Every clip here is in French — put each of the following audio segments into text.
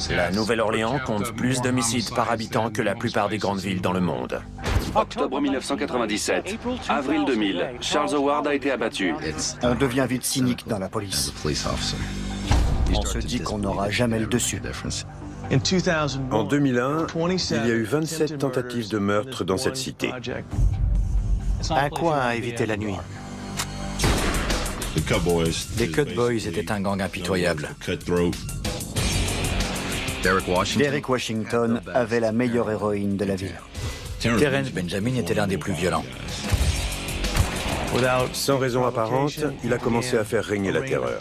La Nouvelle-Orléans compte plus d'homicides par habitant que la plupart des grandes villes dans le monde. Octobre 1997, avril 2000, Charles Howard a été abattu. On devient vite cynique dans la police. On se dit qu'on n'aura jamais le dessus. En 2001, il y a eu 27 tentatives de meurtre dans cette cité. Un coin à éviter la nuit. Les Cut Boys étaient un gang impitoyable. Derek Washington avait la meilleure héroïne de la ville. Terrence Benjamin était l'un des plus violents. Sans raison apparente, il a commencé à faire régner la terreur.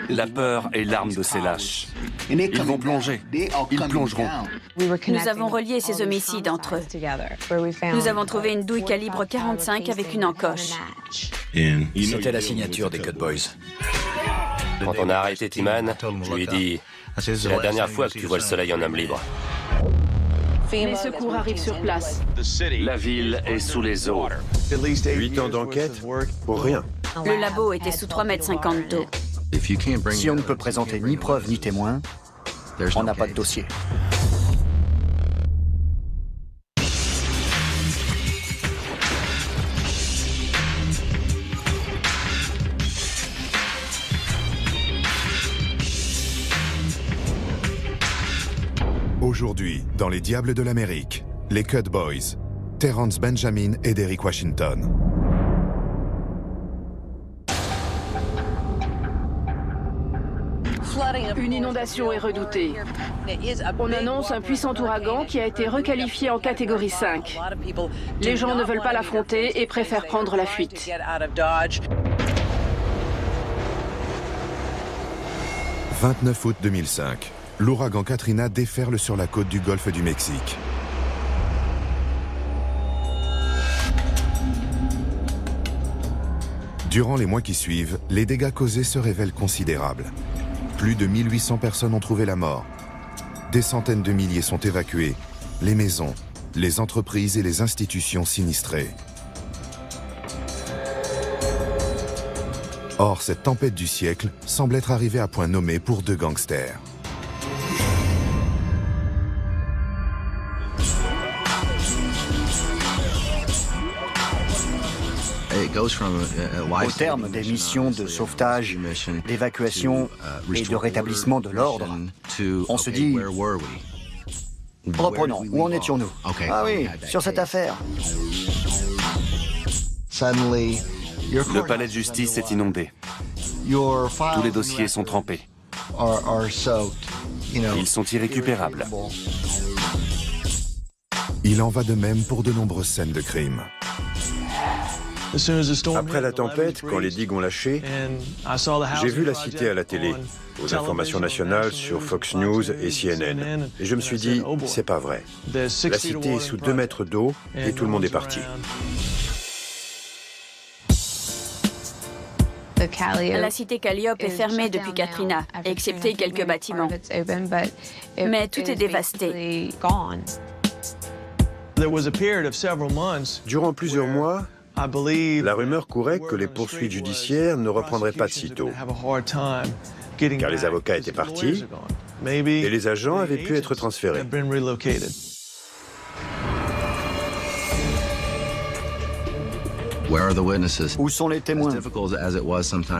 La peur est l'arme de ces lâches. Ils vont plonger. Ils plongeront. Nous avons relié ces homicides entre eux. Nous avons trouvé une douille calibre 45 avec une encoche. C'était la signature des Cut Boys. Quand on a arrêté Timan, je lui ai dit « C'est la dernière fois que tu vois le soleil en homme libre. » Les secours arrivent sur place. La ville est sous les eaux. 8 ans d'enquête pour rien. Le labo était sous 3,50 m d'eau. Si on ne peut présenter ni preuve ni témoin, on n'a pas de dossier. Aujourd'hui, dans Les Diables de l'Amérique, les Cut Boys, Terrence Benjamin et Derek Washington. Une inondation est redoutée. On annonce un puissant ouragan qui a été requalifié en catégorie 5. Les gens ne veulent pas l'affronter et préfèrent prendre la fuite. 29 août 2005, l'ouragan Katrina déferle sur la côte du golfe du Mexique. Durant les mois qui suivent, les dégâts causés se révèlent considérables. Plus de 1800 personnes ont trouvé la mort. Des centaines de milliers sont évacués. Les maisons, les entreprises et les institutions sinistrées. Or, cette tempête du siècle semble être arrivée à point nommé pour deux gangsters. Au terme des missions de sauvetage, d'évacuation et de rétablissement de l'ordre, on se dit, reprenons, où en étions-nous? Ah oui, sur cette affaire. Le palais de justice est inondé. Tous les dossiers sont trempés. Ils sont irrécupérables. Il en va de même pour de nombreuses scènes de crime. Après la tempête, quand les digues ont lâché, j'ai vu la cité à la télé, aux informations nationales sur Fox News et CNN. Et je me suis dit, c'est pas vrai. La cité est sous 2 mètres d'eau et tout le monde est parti. La cité Calliope est fermée depuis Katrina, excepté quelques bâtiments. Mais tout est dévasté. Durant plusieurs mois, la rumeur courait que les poursuites judiciaires ne reprendraient pas de sitôt, car les avocats étaient partis et les agents avaient pu être transférés. Où sont les témoins?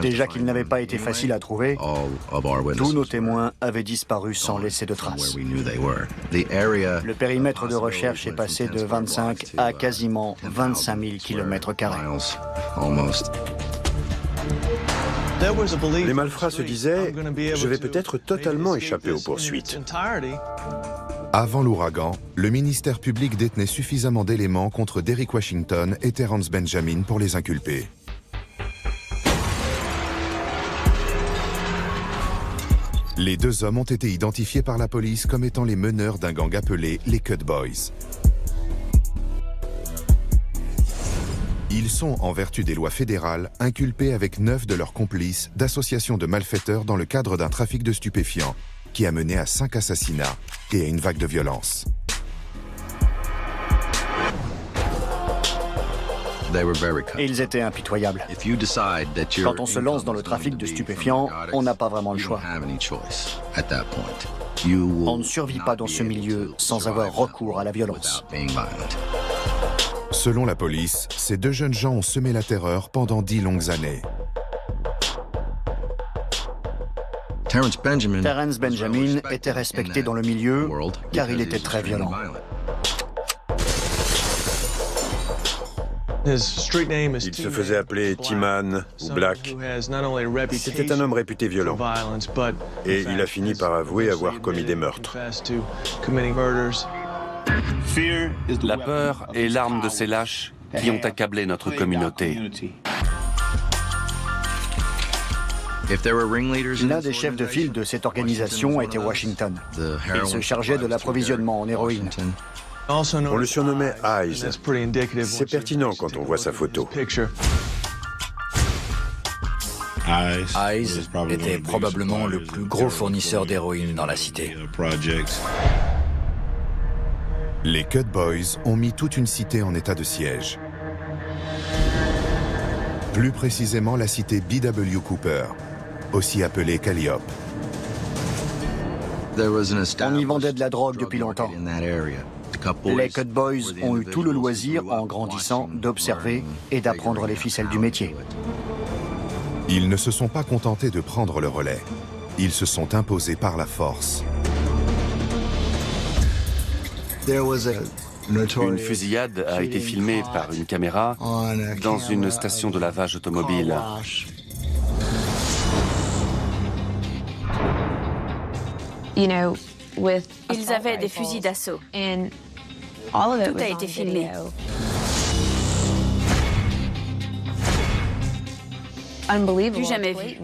Déjà qu'ils n'avaient pas été faciles à trouver, tous nos témoins avaient disparu sans laisser de traces. Le périmètre de recherche est passé de 25 à quasiment 25 000 km². Les malfrats se disaient « Je vais peut-être totalement échapper aux poursuites ». Avant l'ouragan, le ministère public détenait suffisamment d'éléments contre Derek Washington et Terrence Benjamin pour les inculper. Les deux hommes ont été identifiés par la police comme étant les meneurs d'un gang appelé les Cut Boys. Ils sont, en vertu des lois fédérales, inculpés avec 9 de leurs complices d'associations de malfaiteurs dans le cadre d'un trafic de stupéfiants qui a mené à 5 assassinats et à une vague de violence. Et ils étaient impitoyables. Quand on se lance dans le trafic de stupéfiants, on n'a pas vraiment le choix. On ne survit pas dans ce milieu sans avoir recours à la violence. Selon la police, ces deux jeunes gens ont semé la terreur pendant 10 longues années. Terence Benjamin était respecté dans le milieu car il était très violent. Il se faisait appeler T-Man ou Black. C'était un homme réputé violent. Et il a fini par avouer avoir commis des meurtres. La peur est l'arme de ces lâches qui ont accablé notre communauté. L'un des chefs de file de cette organisation était Washington. Il se chargeait de l'approvisionnement en héroïne. On le surnommait Eyes. C'est pertinent quand on voit sa photo. Eyes était probablement le plus gros fournisseur d'héroïne dans la cité. Les Cut Boys ont mis toute une cité en état de siège. Plus précisément la cité B.W. Cooper, aussi appelée Calliope. On y vendait de la drogue depuis longtemps. Les Cut Boys ont eu tout le loisir, en grandissant, d'observer et d'apprendre les ficelles du métier. Ils ne se sont pas contentés de prendre le relais. Ils se sont imposés par la force. Une fusillade a été filmée par une caméra dans une station de lavage automobile. Ils avaient des fusils d'assaut. Tout a été filmé. Du jamais vu.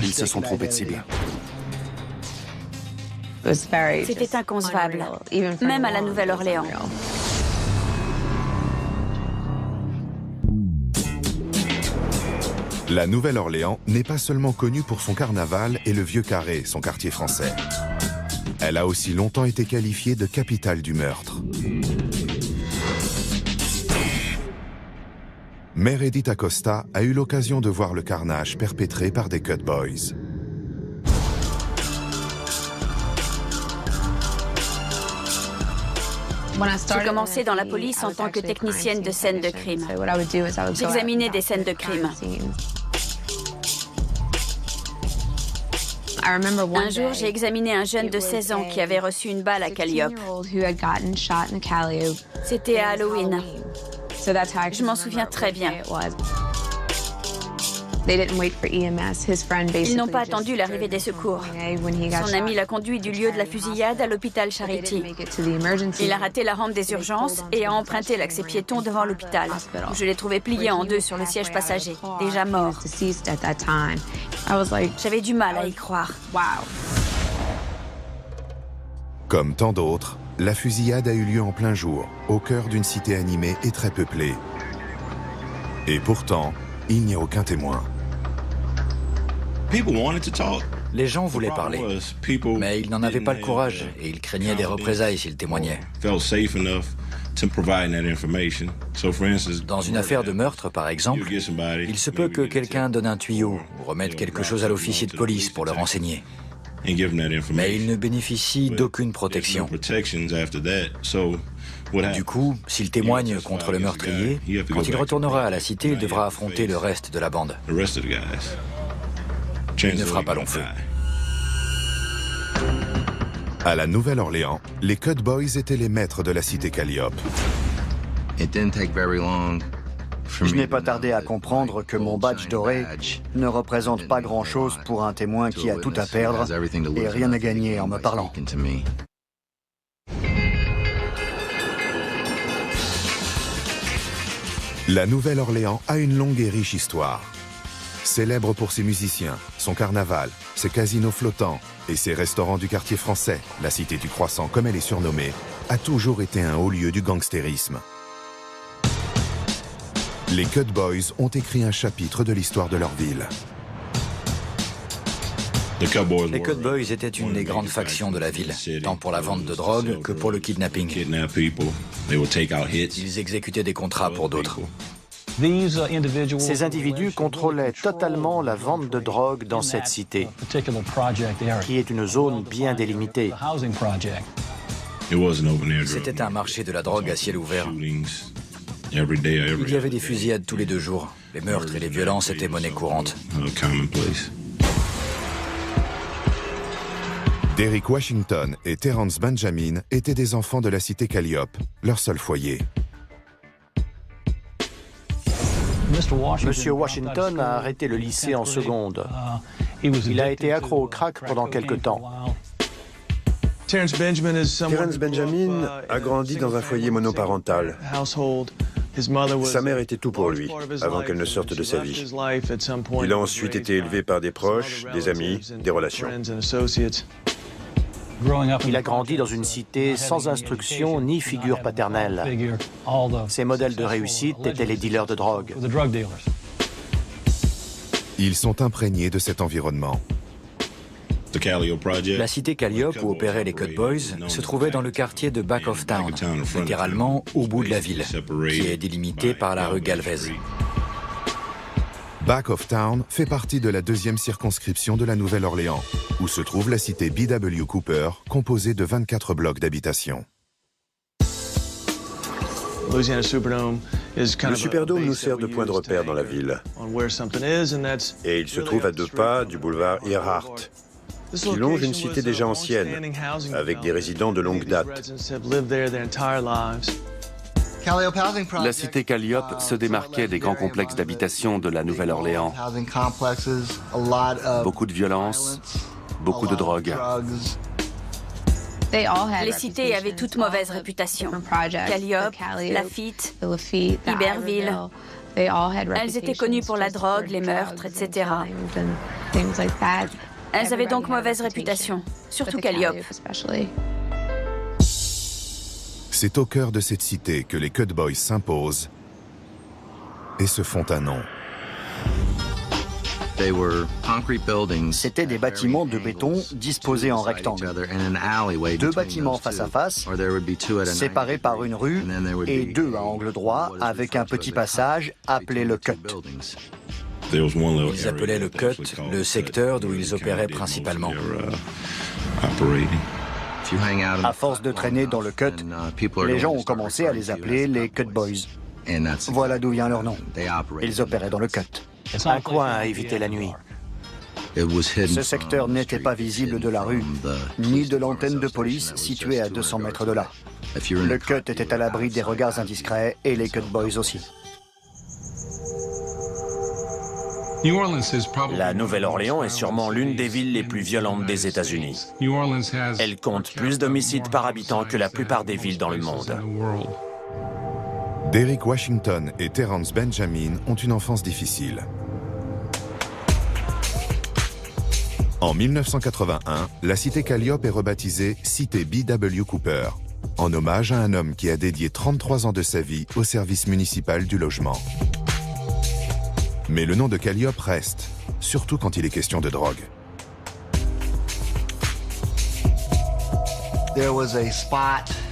Ils se sont trompés de cible. C'était inconcevable, même à la Nouvelle-Orléans. La Nouvelle-Orléans n'est pas seulement connue pour son carnaval et le Vieux Carré, son quartier français. Elle a aussi longtemps été qualifiée de capitale du meurtre. Meredith Acosta a eu l'occasion de voir le carnage perpétré par des Cut Boys. J'ai commencé dans la police en tant que technicienne de scènes de crime. J'examinais des scènes de crime. Un jour, j'ai examiné un jeune de 16 ans qui avait reçu une balle à Calliope. C'était à Halloween. Je m'en souviens très bien. Ils n'ont pas attendu l'arrivée des secours. Son ami l'a conduit du lieu de la fusillade à l'hôpital Charity. Il a raté la rampe des urgences et a emprunté l'accès piéton devant l'hôpital, où je l'ai trouvé plié en deux sur le siège passager, déjà mort. J'avais du mal à y croire. Comme tant d'autres, la fusillade a eu lieu en plein jour, au cœur d'une cité animée et très peuplée. Et pourtant, il n'y a aucun témoin. Les gens voulaient parler, mais ils n'en avaient pas le courage et ils craignaient des représailles s'ils témoignaient. Dans une affaire de meurtre, par exemple, il se peut que quelqu'un donne un tuyau ou remette quelque chose à l'officier de police pour le renseigner. Mais il ne bénéficie d'aucune protection. Du coup, s'il témoigne contre le meurtrier, quand il retournera à la cité, il devra affronter le reste de la bande. Il ne fera pas long feu. À la Nouvelle-Orléans, les Cut Boys étaient les maîtres de la cité Calliope. Je n'ai pas tardé à comprendre que mon badge doré ne représente pas grand-chose pour un témoin qui a tout à perdre et rien à gagner en me parlant. La Nouvelle-Orléans a une longue et riche histoire. Célèbre pour ses musiciens, son carnaval, ses casinos flottants et ses restaurants du quartier français, la cité du croissant comme elle est surnommée, a toujours été un haut lieu du gangstérisme. Les Cut Boys ont écrit un chapitre de l'histoire de leur ville. Les Cut Boys étaient une des grandes factions de la ville, tant pour la vente de drogue que pour le kidnapping. Ils exécutaient des contrats pour d'autres. Ces individus contrôlaient totalement la vente de drogue dans cette cité, qui est une zone bien délimitée. C'était un marché de la drogue à ciel ouvert. Il y avait des fusillades tous les 2 jours. Les meurtres et les violences étaient monnaie courante. Derek Washington et Terrence Benjamin étaient des enfants de la cité Calliope, leur seul foyer. Monsieur Washington a arrêté le lycée en seconde. Il a été accro au crack pendant quelque temps. Terrence Benjamin a grandi dans un foyer monoparental. Sa mère était tout pour lui, avant qu'elle ne sorte de sa vie. Il a ensuite été élevé par des proches, des amis, des relations. Il a grandi dans une cité sans instruction ni figure paternelle. Ses modèles de réussite étaient les dealers de drogue. Ils sont imprégnés de cet environnement. La cité Calliope où opéraient les Cut Boys se trouvait dans le quartier de Back of Town, littéralement au bout de la ville, qui est délimité par la rue Galvez. Back of Town fait partie de la 2e circonscription de la Nouvelle-Orléans, où se trouve la cité B.W. Cooper, composée de 24 blocs d'habitation. Le Superdome nous sert de point de repère dans la ville. Et il se trouve à 2 pas du boulevard Earhart, qui longe une cité déjà ancienne, avec des résidents de longue date. La cité Calliope se démarquait des grands complexes d'habitation de la Nouvelle-Orléans. Beaucoup de violence, beaucoup de drogue. Les cités avaient toute mauvaise réputation. Calliope, Lafitte, Iberville. Elles étaient connues pour la drogue, les meurtres, etc. Elles avaient donc mauvaise réputation, surtout Calliope. C'est au cœur de cette cité que les Cut Boys s'imposent et se font un nom. C'étaient des bâtiments de béton disposés en rectangle. 2 bâtiments face à face, séparés par une rue, et 2 à angle droit avec un petit passage appelé le Cut. Ils appelaient le Cut le secteur d'où ils opéraient principalement. À force de traîner dans le Cut, les gens ont commencé à les appeler les Cut Boys. Voilà d'où vient leur nom. Ils opéraient dans le Cut. Un coin à éviter la nuit. Ce secteur n'était pas visible de la rue, ni de l'antenne de police située à 200 mètres de là. Le Cut était à l'abri des regards indiscrets et les Cut Boys aussi. La Nouvelle-Orléans est sûrement l'une des villes les plus violentes des États-Unis. Elle compte plus d'homicides par habitant que la plupart des villes dans le monde. Derek Washington et Terrence Benjamin ont une enfance difficile. En 1981, la cité Calliope est rebaptisée Cité B.W. Cooper, en hommage à un homme qui a dédié 33 ans de sa vie au service municipal du logement. Mais le nom de Calliope reste, surtout quand il est question de drogue.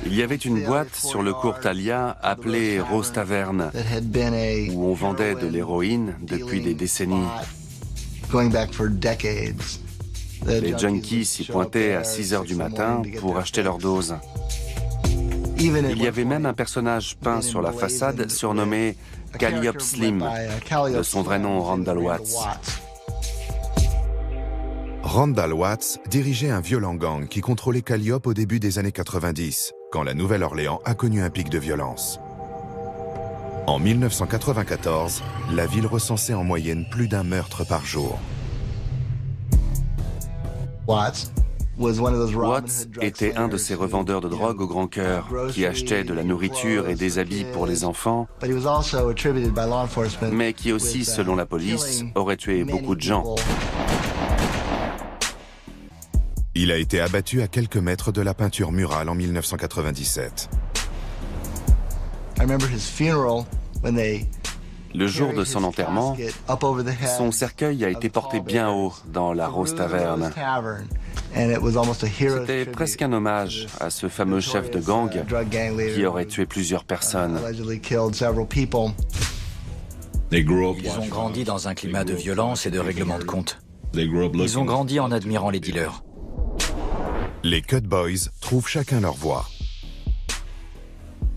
Il y avait une boîte sur le cours Thalia appelée Rose Taverne, où on vendait de l'héroïne depuis des décennies. Les junkies s'y pointaient à 6 h du matin pour acheter leur dose. Il y avait même un personnage peint sur la façade surnommé Calliope Slim, de son vrai nom Randall Watts. Randall Watts dirigeait un violent gang qui contrôlait Calliope au début des années 90, quand la Nouvelle-Orléans a connu un pic de violence. En 1994, la ville recensait en moyenne plus d'1 meurtre par jour. Watts était un de ces revendeurs de drogue au grand cœur qui achetait de la nourriture et des habits pour les enfants, mais qui aussi, selon la police, aurait tué beaucoup de gens. Il a été abattu à quelques mètres de la peinture murale en 1997. Le jour de son enterrement, son cercueil a été porté bien haut dans la Rose Tavern. C'était presque un hommage à ce fameux chef de gang qui aurait tué plusieurs personnes. Ils ont grandi dans un climat de violence et de règlement de compte. Ils ont grandi en admirant les dealers. Les Cut Boys trouvent chacun leur voie.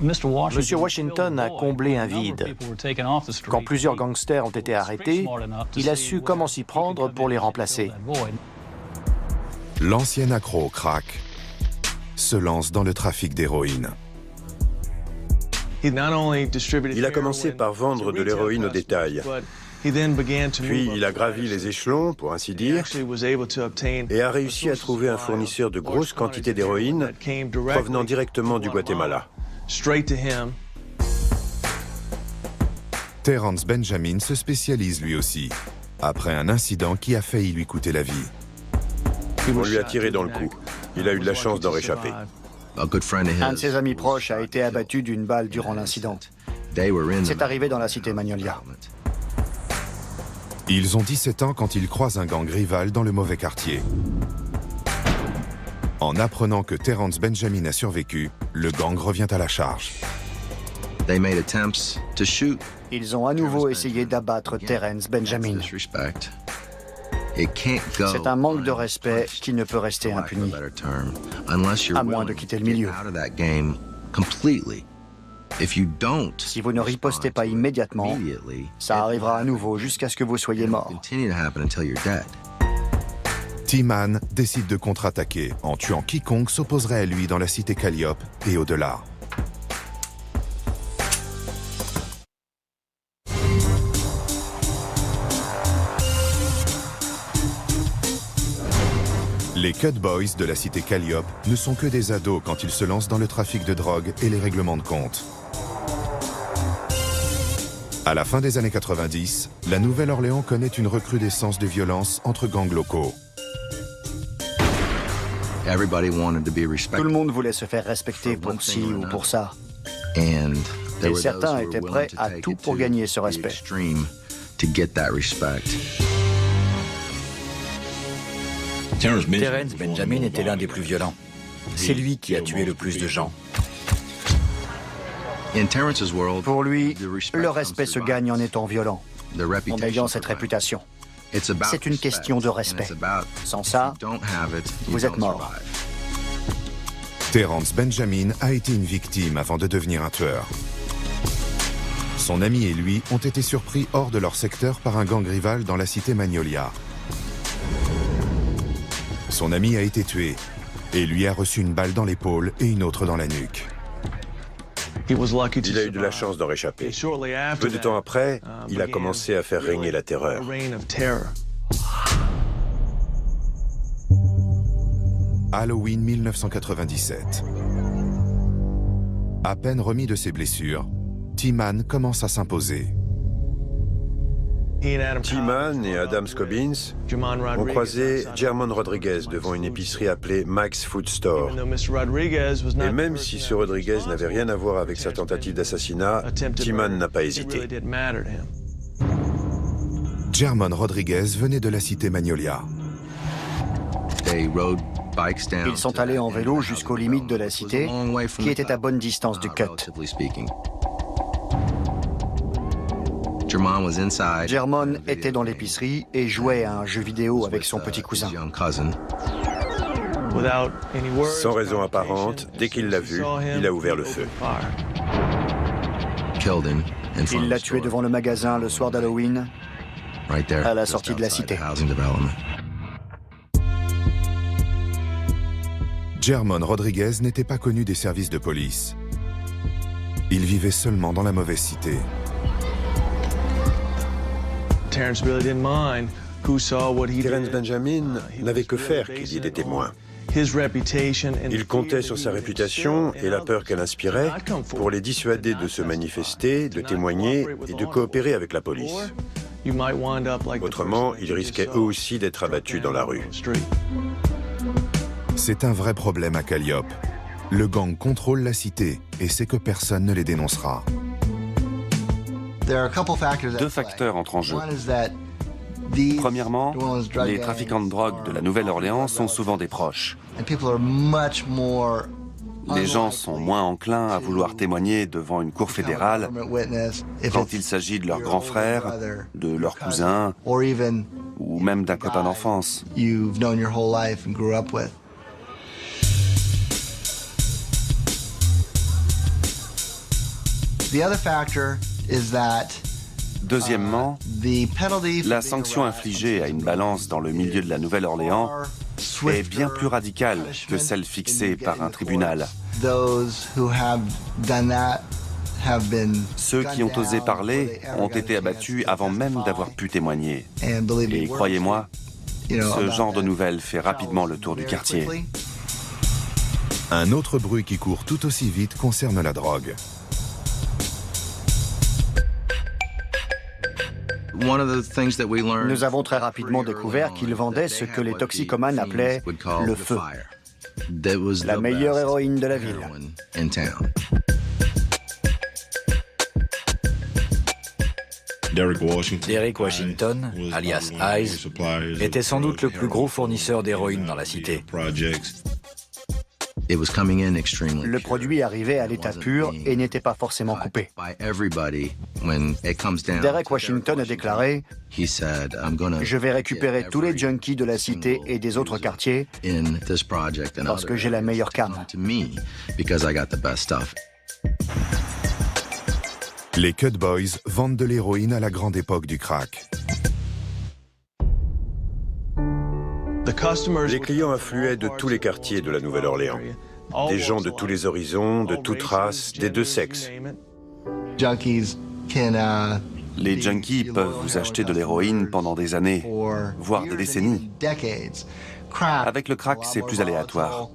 Monsieur Washington a comblé un vide. Quand plusieurs gangsters ont été arrêtés, il a su comment s'y prendre pour les remplacer. L'ancien accro crack se lance dans le trafic d'héroïne. Il a commencé par vendre de l'héroïne au détail. Puis il a gravi les échelons, pour ainsi dire, et a réussi à trouver un fournisseur de grosses quantités d'héroïne provenant directement du Guatemala. Terrence Benjamin se spécialise lui aussi, après un incident qui a failli lui coûter la vie. On lui a tiré dans le cou. Il a eu de la chance d'en réchapper. Un de ses amis proches a été abattu d'une balle durant l'incident. C'est arrivé dans la cité Magnolia. Ils ont 17 ans quand ils croisent un gang rival dans le mauvais quartier. En apprenant que Terrence Benjamin a survécu, le gang revient à la charge. Ils ont à nouveau essayé d'abattre Terrence Benjamin. C'est un manque de respect qui ne peut rester impuni, à moins de quitter le milieu. Si vous ne ripostez pas immédiatement, ça arrivera à nouveau jusqu'à ce que vous soyez mort. T-Man décide de contre-attaquer en tuant quiconque s'opposerait à lui dans la cité Calliope et au-delà. Les Cut Boys de la cité Calliope ne sont que des ados quand ils se lancent dans le trafic de drogue et les règlements de compte. À la fin des années 90, la Nouvelle-Orléans connaît une recrudescence de violence entre gangs locaux. Tout le monde voulait se faire respecter pour ci ou pour ça. Et certains étaient prêts à tout pour gagner ce respect. Terrence Benjamin était l'un des plus violents. C'est lui qui a tué le plus de gens. Pour lui, le respect se gagne en étant violent, en ayant cette réputation. C'est une question de respect. Sans ça, vous êtes mort. Terrence Benjamin a été une victime avant de devenir un tueur. Son ami et lui ont été surpris hors de leur secteur par un gang rival dans la cité Magnolia. Son ami a été tué et lui a reçu une balle dans l'épaule et une autre dans la nuque. Il a eu de la chance d'en réchapper. Peu de temps après, il a commencé à faire régner la terreur. Halloween 1997. À peine remis de ses blessures, T-Man commence à s'imposer. T-Man et Adam Scobbins ont croisé German Rodriguez devant une épicerie appelée Mike's Food Store. Et même si ce Rodriguez n'avait rien à voir avec sa tentative d'assassinat, T-Man n'a pas hésité. German Rodriguez venait de la cité Magnolia. Ils sont allés en vélo jusqu'aux limites de la cité, qui était à bonne distance du cut. German était dans l'épicerie et jouait à un jeu vidéo avec son petit cousin. Sans raison apparente, dès qu'il l'a vu, il a ouvert le feu. Il l'a tué devant le magasin le soir d'Halloween, à la sortie de la cité. German Rodriguez n'était pas connu des services de police. Il vivait seulement dans la mauvaise cité. Terrence Benjamin n'avait que faire qu'il y ait des témoins. Il comptait sur sa réputation et la peur qu'elle inspirait pour les dissuader de se manifester, de témoigner et de coopérer avec la police. Autrement, ils risquaient eux aussi d'être abattus dans la rue. C'est un vrai problème à Calliope. Le gang contrôle la cité et sait que personne ne les dénoncera. Deux facteurs entrent en jeu. Premièrement, les trafiquants de drogue de la Nouvelle-Orléans sont souvent des proches. Les gens sont moins enclins à vouloir témoigner devant une cour fédérale quand il s'agit de leur grand frère, de leur cousin ou même d'un copain d'enfance. Deuxièmement, la sanction infligée à une balance dans le milieu de la Nouvelle-Orléans est bien plus radicale que celle fixée par un tribunal. Ceux qui ont osé parler ont été abattus avant même d'avoir pu témoigner. Et croyez-moi, ce genre de nouvelles fait rapidement le tour du quartier. Un autre bruit qui court tout aussi vite concerne la drogue. Nous avons très rapidement découvert qu'ils vendaient ce que les toxicomanes appelaient le feu, la meilleure héroïne de la ville. Derek Washington, alias Eyes, était sans doute le plus gros fournisseur d'héroïne dans la cité. Le produit arrivait à l'état pur et n'était pas forcément coupé. Derek Washington a déclaré « Je vais récupérer tous les junkies de la cité et des autres quartiers parce que j'ai la meilleure cam. » Les Cut Boys vendent de l'héroïne à la grande époque du crack. Les clients affluaient de tous les quartiers de la Nouvelle-Orléans. Des gens de tous les horizons, de toutes races, des deux sexes. Les junkies peuvent vous acheter de l'héroïne pendant des années, voire des décennies. Avec le crack, c'est plus aléatoire.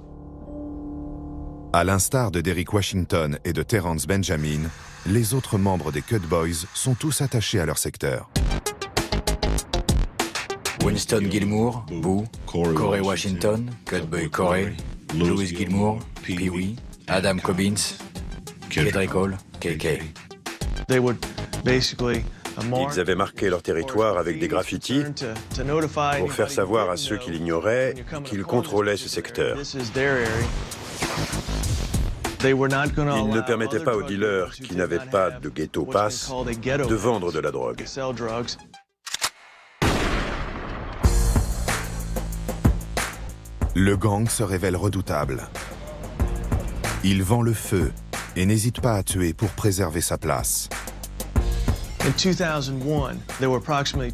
À l'instar de Derek Washington et de Terrence Benjamin, les autres membres des Cut Boys sont tous attachés à leur secteur. Winston Gilmour, Boo, Corey Washington, Cutboy Corey, Louis Gilmour, Pee-wee, Adam Cobbins, Kedrick Hall, KK. Ils avaient marqué leur territoire avec des graffitis pour faire savoir à ceux qui l'ignoraient qu'ils contrôlaient ce secteur. Ils ne permettaient pas aux dealers qui n'avaient pas de ghetto pass de vendre de la drogue. Le gang se révèle redoutable. Il vend le feu et n'hésite pas à tuer pour préserver sa place.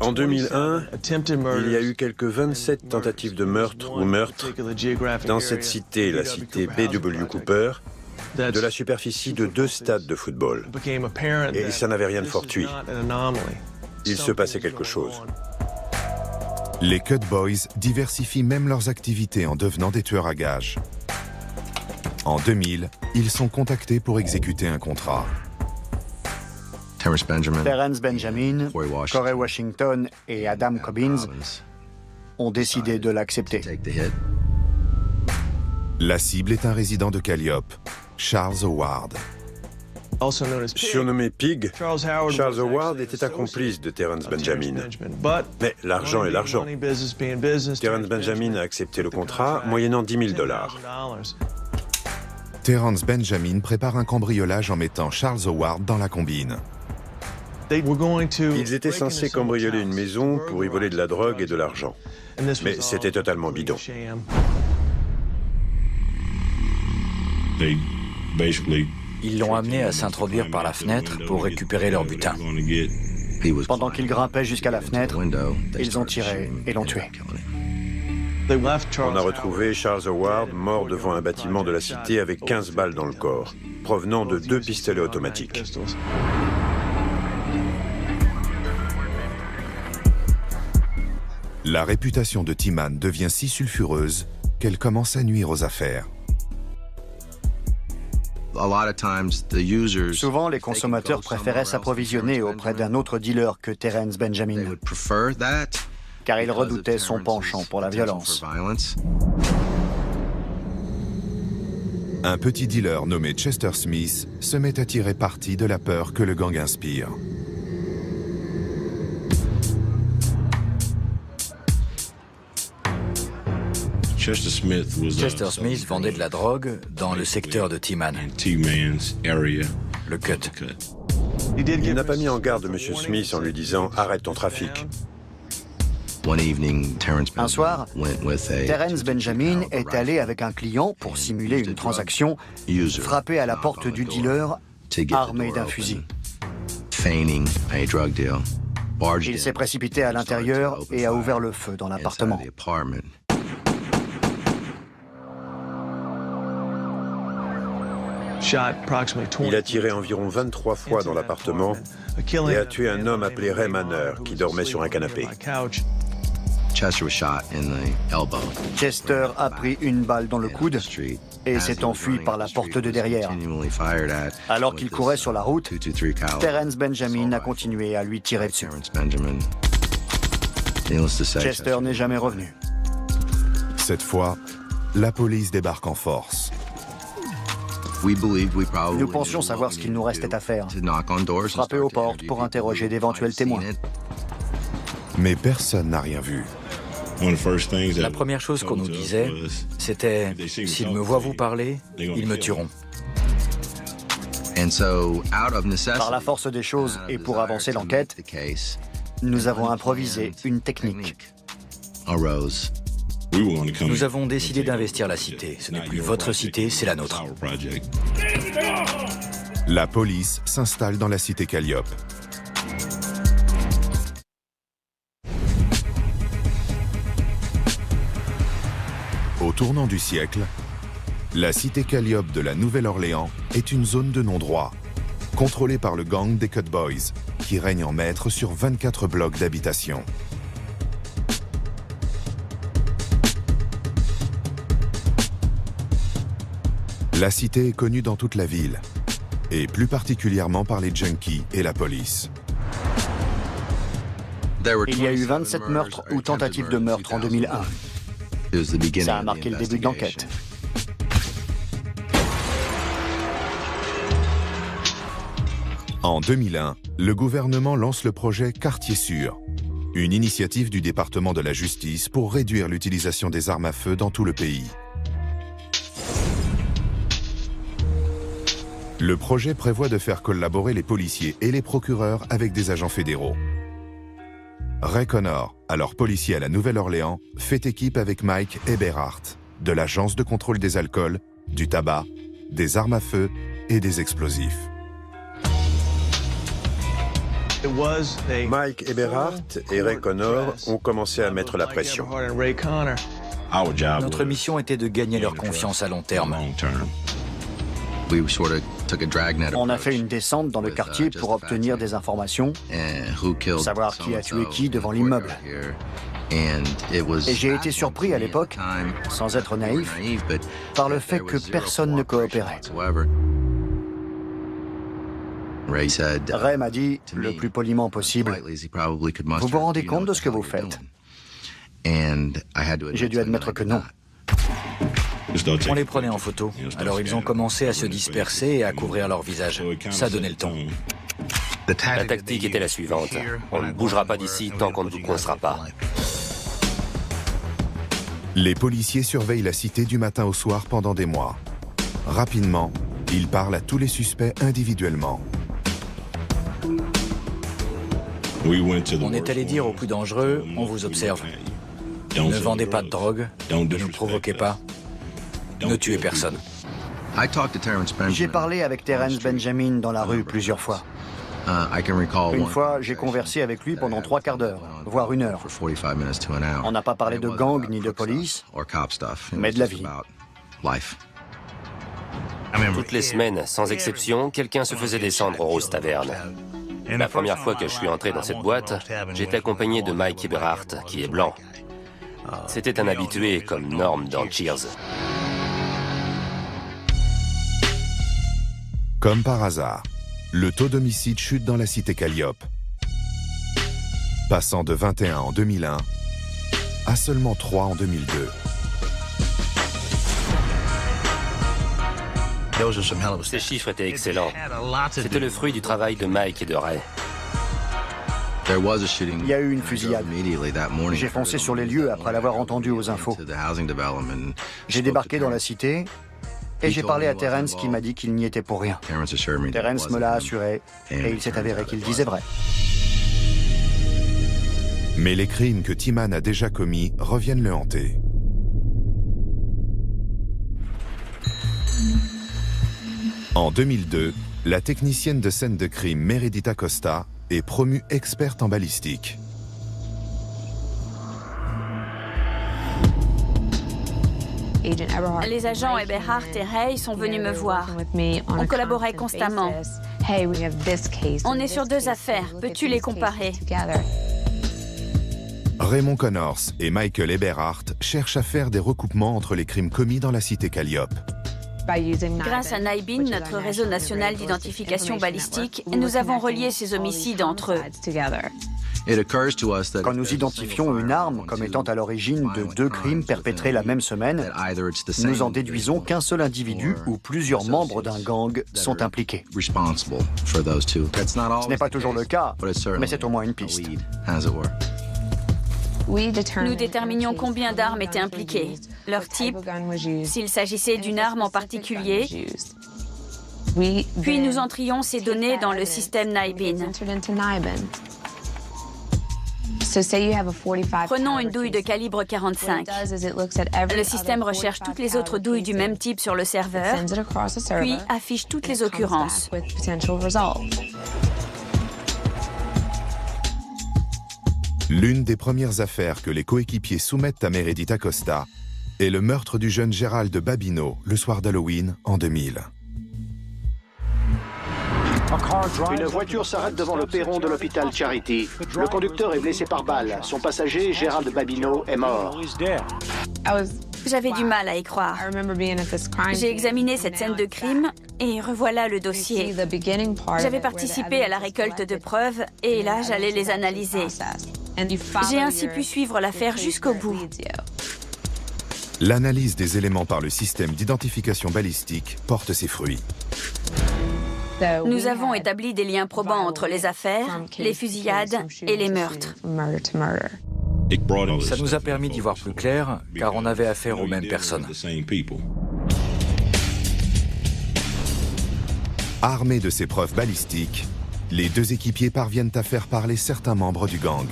En 2001, il y a eu quelques 27 tentatives de meurtre ou meurtres dans cette cité, la cité B.W. Cooper, de la superficie de 2 stades de football. Et ça n'avait rien de fortuit. Il se passait quelque chose. Les Cut Boys diversifient même leurs activités en devenant des tueurs à gages. En 2000, ils sont contactés pour exécuter un contrat. Terrence Benjamin, Corey Washington et Adam Cobbins ont décidé de l'accepter. La cible est un résident de Calliope, Charles Howard. Surnommé Pig, Charles Howard était un complice de Terrence Benjamin. Mais l'argent est l'argent. Terrence Benjamin a accepté le contrat, moyennant $10 000. Terrence Benjamin prépare un cambriolage en mettant Charles Howard dans la combine. Ils étaient censés cambrioler une maison pour y voler de la drogue et de l'argent. Mais c'était totalement bidon. Ils l'ont amené à s'introduire par la fenêtre pour récupérer leur butin. Pendant qu'ils grimpaient jusqu'à la fenêtre, ils ont tiré et l'ont tué. On a retrouvé Charles Howard mort devant un bâtiment de la cité avec 15 balles dans le corps, provenant de 2 pistolets automatiques. La réputation de T-Man devient si sulfureuse qu'elle commence à nuire aux affaires. Souvent, les consommateurs préféraient s'approvisionner auprès d'un autre dealer que Terrence Benjamin, car ils redoutaient son penchant pour la violence. Un petit dealer nommé Chester Smith se met à tirer parti de la peur que le gang inspire. Chester Smith vendait de la drogue dans le secteur de T-Man, le Cut. Il n'a pas mis en garde M. Smith en lui disant « Arrête ton trafic ». Un soir, Terence Benjamin est allé avec un client pour simuler une transaction, frapper à la porte du dealer, armé d'un fusil. Il s'est précipité à l'intérieur et a ouvert le feu dans l'appartement. Il a tiré environ 23 fois dans l'appartement et a tué un homme appelé Ray Manner qui dormait sur un canapé. Chester a pris une balle dans le coude et s'est enfui par la porte de derrière. Alors qu'il courait sur la route, Terence Benjamin a continué à lui tirer dessus. Chester n'est jamais revenu. Cette fois, la police débarque en force. Nous pensions savoir ce qu'il nous restait à faire. Frapper aux portes pour interroger d'éventuels témoins. Mais personne n'a rien vu. La première chose qu'on nous disait, c'était « S'ils me voient vous parler, ils me tueront ». Par la force des choses et pour avancer l'enquête, nous avons improvisé une technique. Nous avons décidé d'investir la cité. Ce n'est plus votre cité, c'est la nôtre. La police s'installe dans la cité Calliope. Au tournant du siècle, la cité Calliope de la Nouvelle-Orléans est une zone de non-droit, contrôlée par le gang des Cut Boys, qui règne en maître sur 24 blocs d'habitation. La cité est connue dans toute la ville, et plus particulièrement par les junkies et la police. Il y a eu 27 meurtres ou tentatives de meurtre en 2001. Ça a marqué le début de l'enquête. En 2001, le gouvernement lance le projet Quartier sûr, une initiative du département de la justice pour réduire l'utilisation des armes à feu dans tout le pays. Le projet prévoit de faire collaborer les policiers et les procureurs avec des agents fédéraux. Ray Connor, alors policier à la Nouvelle-Orléans, fait équipe avec Mike Eberhardt, de l'Agence de contrôle des alcools, du tabac, des armes à feu et des explosifs. Mike Eberhardt et Ray Connor ont commencé à mettre la pression. Notre mission était de gagner leur confiance à long terme. On a fait une descente dans le quartier pour obtenir des informations, savoir qui a tué qui devant l'immeuble. Et j'ai été surpris à l'époque, sans être naïf, par le fait que personne ne coopérait. Ray m'a dit, le plus poliment possible, « Vous vous rendez compte de ce que vous faites ?» J'ai dû admettre que non. On les prenait en photo, alors ils ont commencé à se disperser et à couvrir leur visage. Ça donnait le ton. La tactique était la suivante. On ne bougera pas d'ici tant qu'on ne vous coincera pas. Les policiers surveillent la cité du matin au soir pendant des mois. Rapidement, ils parlent à tous les suspects individuellement. On est allé dire aux plus dangereux, on vous observe. Ne vendez pas de drogue, ne nous provoquez pas. Ne tuez personne. J'ai parlé avec Terence Benjamin dans la rue plusieurs fois. Une fois, j'ai conversé avec lui pendant 3 quarts d'heure, voire 1 heure. On n'a pas parlé de gang ni de police, mais de la vie. Toutes les semaines, sans exception, quelqu'un se faisait descendre au Rose Tavern. La première fois que je suis entré dans cette boîte, j'étais accompagné de Mike Eberhardt, qui est blanc. C'était un habitué comme Norm dans Cheers. Comme par hasard, le taux d'homicide chute dans la cité Calliope, passant de 21 en 2001 à seulement 3 en 2002. Ces chiffres étaient excellents. C'était le fruit du travail de Mike et de Ray. Il y a eu une fusillade. J'ai foncé sur les lieux après l'avoir entendu aux infos. J'ai débarqué dans la cité et j'ai parlé à Terence qui m'a dit qu'il n'y était pour rien. Terence me l'a assuré et il s'est avéré qu'il disait vrai. Mais les crimes que Timan a déjà commis reviennent le hanter. En 2002, la technicienne de scène de crime Meredith Acosta est promue experte en balistique. Les agents Eberhardt et Ray sont venus me voir. On collaborait constamment. On est sur 2 affaires. Peux-tu les comparer? Raymond Connors et Michael Eberhardt cherchent à faire des recoupements entre les crimes commis dans la cité Calliope. Grâce à NIBIN, notre réseau national d'identification balistique, nous avons relié ces homicides entre eux. Quand nous identifions une arme comme étant à l'origine de 2 crimes perpétrés la même semaine, nous en déduisons qu'un seul individu ou plusieurs membres d'un gang sont impliqués. Ce n'est pas toujours le cas, mais c'est au moins une piste. Nous déterminions combien d'armes étaient impliquées, leur type, s'il s'agissait d'une arme en particulier, puis nous entrions ces données dans le système NIBIN. Prenons une douille de calibre 45. Le système recherche toutes les autres douilles du même type sur le serveur, puis affiche toutes les occurrences. L'une des premières affaires que les coéquipiers soumettent à Meredith Acosta est le meurtre du jeune Gérald Babineau le soir d'Halloween en 2000. Une voiture s'arrête devant le perron de l'hôpital Charity. Le conducteur est blessé par balle. Son passager, Gérald Babineau, est mort. J'avais du mal à y croire. J'ai examiné cette scène de crime et revoilà le dossier. J'avais participé à la récolte de preuves et là, j'allais les analyser. J'ai ainsi pu suivre l'affaire jusqu'au bout. L'analyse des éléments par le système d'identification balistique porte ses fruits. Nous avons établi des liens probants entre les affaires, les fusillades et les meurtres. Ça nous a permis d'y voir plus clair, car on avait affaire aux mêmes personnes. Armés de ces preuves balistiques, les 2 équipiers parviennent à faire parler certains membres du gang.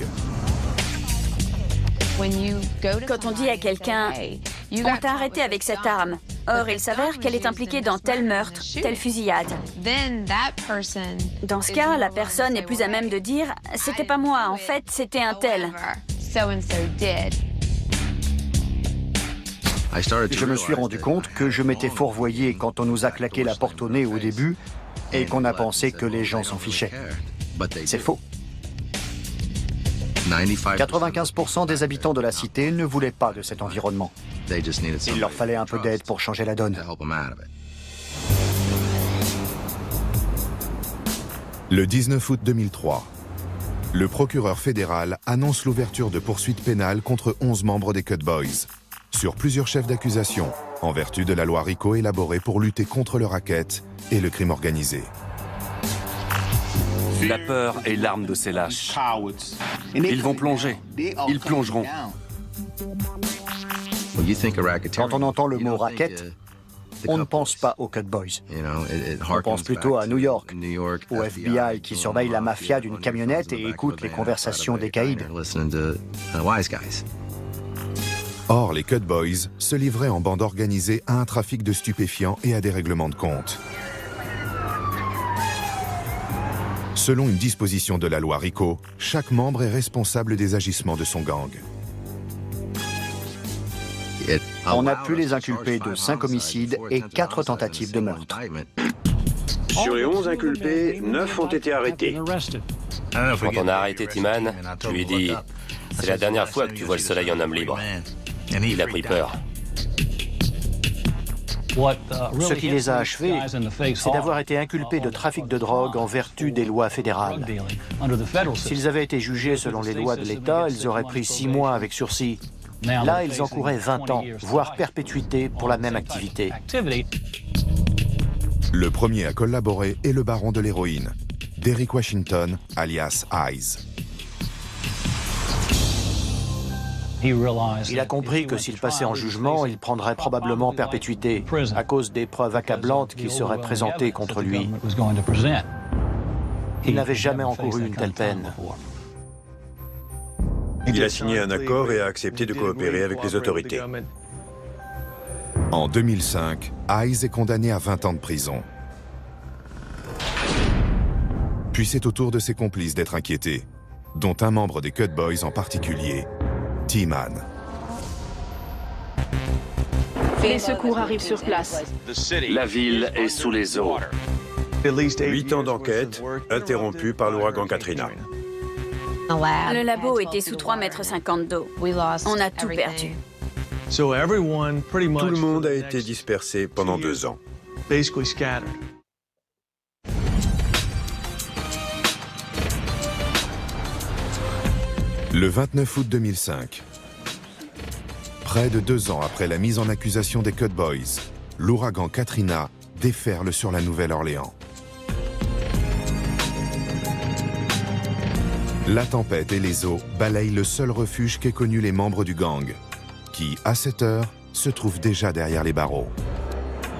Quand on dit à quelqu'un « On t'a arrêté avec cette arme », or il s'avère qu'elle est impliquée dans tel meurtre, telle fusillade. Dans ce cas, la personne est plus à même de dire « C'était pas moi, en fait, c'était un tel ». Je me suis rendu compte que je m'étais fourvoyé quand on nous a claqué la porte au nez au début et qu'on a pensé que les gens s'en fichaient. C'est faux. 95% des habitants de la cité ne voulaient pas de cet environnement. Il leur fallait un peu d'aide pour changer la donne. Le 19 août 2003, le procureur fédéral annonce l'ouverture de poursuites pénales contre 11 membres des Cut Boys, sur plusieurs chefs d'accusation, en vertu de la loi RICO élaborée pour lutter contre le racket et le crime organisé. La peur est l'arme de ces lâches. Ils vont plonger. Ils plongeront. Quand on entend le mot racket, on ne pense pas aux Cut Boys. On pense plutôt à New York, au FBI qui surveille la mafia d'une camionnette et écoute les conversations des caïds. Or, les Cut Boys se livraient en bande organisée à un trafic de stupéfiants et à des règlements de compte. Selon une disposition de la loi RICO, chaque membre est responsable des agissements de son gang. On a pu les inculper de 5 homicides et 4 tentatives de meurtre. Sur les 11 inculpés, 9 ont été arrêtés. Quand on a arrêté Timan, je lui ai dit « C'est la dernière fois que tu vois le soleil en homme libre ». Il a pris peur. Ce qui les a achevés, c'est d'avoir été inculpés de trafic de drogue en vertu des lois fédérales. S'ils avaient été jugés selon les lois de l'État, ils auraient pris 6 mois avec sursis. Là, ils encouraient 20 ans, voire perpétuité pour la même activité. Le premier à collaborer est le baron de l'héroïne, Derrick Washington, alias Eyes. Il a compris que s'il passait en jugement, il prendrait probablement perpétuité, à cause des preuves accablantes qui seraient présentées contre lui. Il n'avait jamais encouru une telle peine. Il a signé un accord et a accepté de coopérer avec les autorités. En 2005, Hayes est condamné à 20 ans de prison. Puis c'est au tour de ses complices d'être inquiétés, dont un membre des Cut Boys en particulier, T-Man. Les secours arrivent sur place. La ville est sous les eaux. 8 ans d'enquête, interrompus par l'ouragan Katrina. Le labo était sous 3,50 m d'eau. On a tout perdu. Tout le monde a été dispersé pendant 2 ans. Le 29 août 2005, près de 2 ans après la mise en accusation des Cut Boys, l'ouragan Katrina déferle sur la Nouvelle-Orléans. La tempête et les eaux balayent le seul refuge qu'aient connu les membres du gang, qui, à cette heure, se trouvent déjà derrière les barreaux.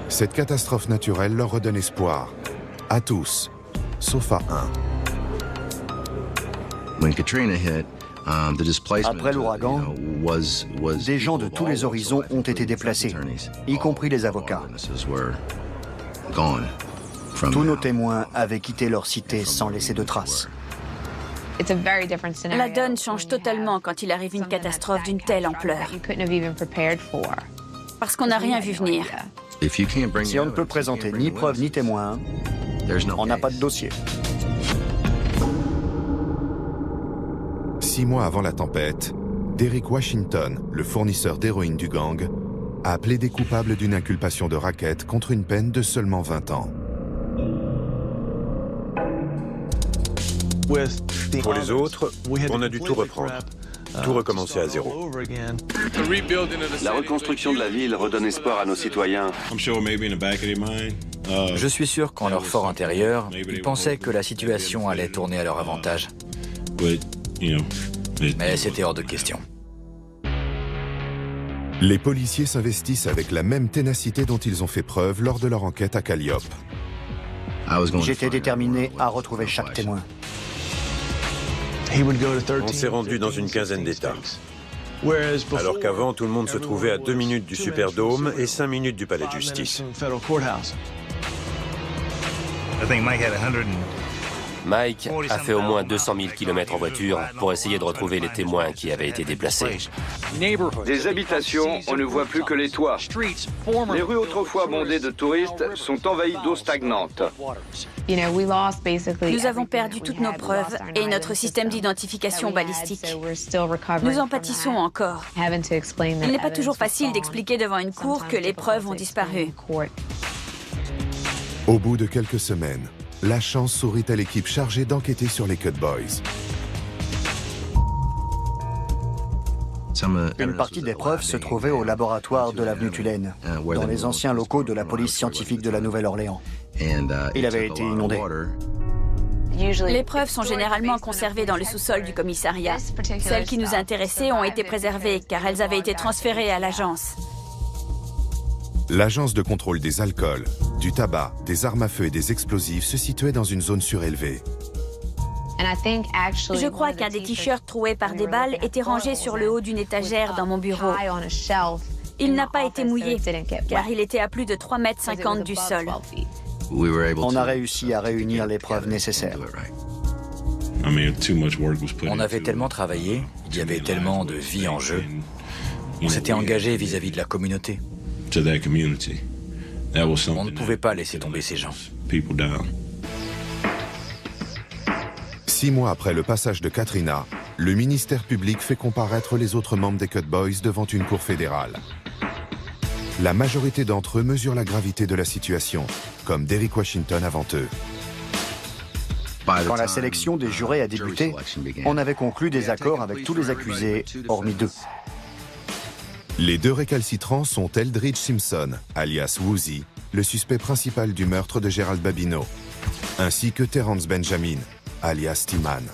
Cette catastrophe naturelle leur redonne espoir, à tous, sauf à un. Après l'ouragan, des gens de tous les horizons ont été déplacés, y compris les avocats. Tous nos témoins avaient quitté leur cité sans laisser de traces. La donne change totalement quand il arrive une catastrophe d'une telle ampleur. Parce qu'on n'a rien vu venir. Si on ne peut présenter ni preuves ni témoins, on n'a pas de dossier. 6 mois avant la tempête, Derek Washington, le fournisseur d'héroïne du gang, a plaidé coupable d'une inculpation de racket contre une peine de seulement 20 ans. Pour les autres, on a dû tout reprendre, tout recommencer à zéro. La reconstruction de la ville redonne espoir à nos citoyens. Je suis sûr qu'en leur fort intérieur, ils pensaient que la situation allait tourner à leur avantage. Mais c'était hors de question. Les policiers s'investissent avec la même ténacité dont ils ont fait preuve lors de leur enquête à Calliope. J'étais déterminé à retrouver chaque témoin. On s'est rendu dans une quinzaine d'États. Alors qu'avant, tout le monde se trouvait à 2 minutes du Superdome et 5 minutes du palais de justice. Mike a fait au moins 200 000 km en voiture pour essayer de retrouver les témoins qui avaient été déplacés. Des habitations, on ne voit plus que les toits. Les rues autrefois bondées de touristes sont envahies d'eau stagnante. Nous avons perdu toutes nos preuves et notre système d'identification balistique. Nous en pâtissons encore. Il n'est pas toujours facile d'expliquer devant une cour que les preuves ont disparu. Au bout de quelques semaines, la chance sourit à l'équipe chargée d'enquêter sur les Cut Boys. Une partie des preuves se trouvait au laboratoire de l'avenue Tulane, dans les anciens locaux de la police scientifique de la Nouvelle-Orléans. Il avait été inondé. Les preuves sont généralement conservées dans le sous-sol du commissariat. Celles qui nous intéressaient ont été préservées car elles avaient été transférées à l'agence. L'agence de contrôle des alcools, du tabac, des armes à feu et des explosifs se situait dans une zone surélevée. Je crois qu'un des t-shirts troués par des balles était rangé sur le haut d'une étagère dans mon bureau. Il n'a pas été mouillé, car il était à plus de 3,50 m du sol. On a réussi à réunir les preuves nécessaires. On avait tellement travaillé, il y avait tellement de vie en jeu. On s'était engagé vis-à-vis de la communauté. On ne pouvait pas laisser tomber ces gens. 6 mois après le passage de Katrina, le ministère public fait comparaître les autres membres des Cut Boys devant une cour fédérale. La majorité d'entre eux mesurent la gravité de la situation, comme Derek Washington avant eux. Quand la sélection des jurés a débuté, on avait conclu des accords avec tous les accusés, hormis 2. Les 2 récalcitrants sont Eldridge Simpson, alias Woozy, le suspect principal du meurtre de Gerald Babineau, ainsi que Terrence Benjamin, alias T-Man.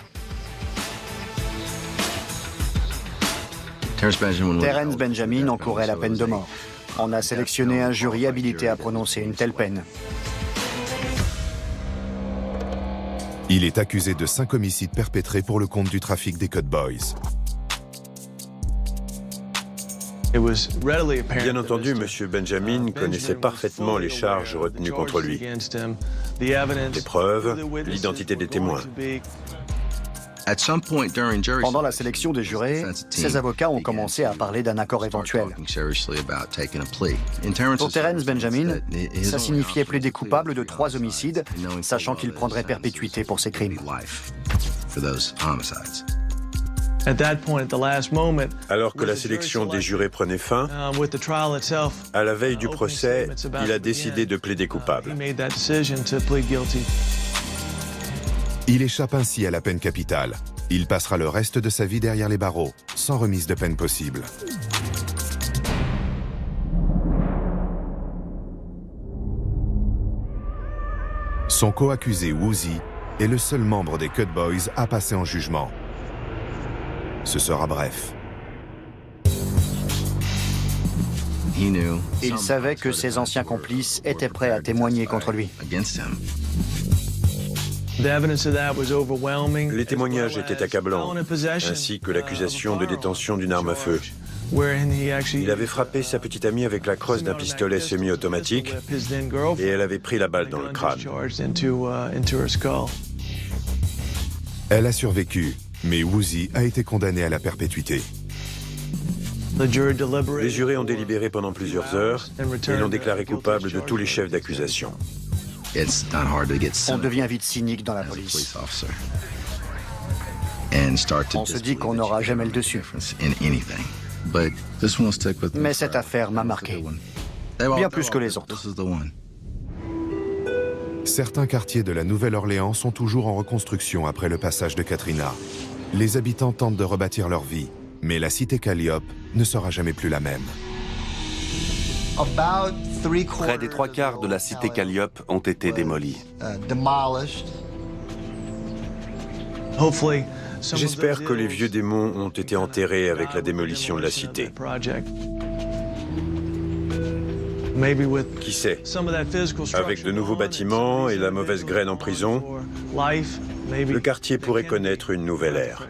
Terence Benjamin encourait la peine de mort. On a sélectionné un jury habilité à prononcer une telle peine. Il est accusé de 5 homicides perpétrés pour le compte du trafic des Cut Boys. Bien entendu, M. Benjamin connaissait parfaitement les charges retenues contre lui, les preuves, l'identité des témoins. Pendant la sélection des jurés, ses avocats ont commencé à parler d'un accord éventuel. Pour Terence Benjamin, ça signifiait plaider coupable de 3 homicides, sachant qu'il prendrait perpétuité pour ses crimes. Alors que la sélection des jurés prenait fin, à la veille du procès, il a décidé de plaider coupable. Il échappe ainsi à la peine capitale. Il passera le reste de sa vie derrière les barreaux, sans remise de peine possible. Son co-accusé Woozy est le seul membre des Cut Boys à passer en jugement. Ce sera bref. Il savait que ses anciens complices étaient prêts à témoigner contre lui. Les témoignages étaient accablants, ainsi que l'accusation de détention d'une arme à feu. Il avait frappé sa petite amie avec la crosse d'un pistolet semi-automatique et elle avait pris la balle dans le crâne. Elle a survécu, mais Woozy a été condamné à la perpétuité. Les jurés ont délibéré pendant plusieurs heures et l'ont déclaré coupable de tous les chefs d'accusation. On devient vite cynique dans la police. On se dit qu'on n'aura jamais le dessus. Mais cette affaire m'a marqué, bien plus que les autres. Certains quartiers de la Nouvelle-Orléans sont toujours en reconstruction après le passage de Katrina. Les habitants tentent de rebâtir leur vie, mais la cité Calliope ne sera jamais plus la même. Près des 3/4 de la cité Calliope ont été démolis. J'espère que les vieux démons ont été enterrés avec la démolition de la cité. Qui sait, avec de nouveaux bâtiments et la mauvaise graine en prison, le quartier pourrait connaître une nouvelle ère.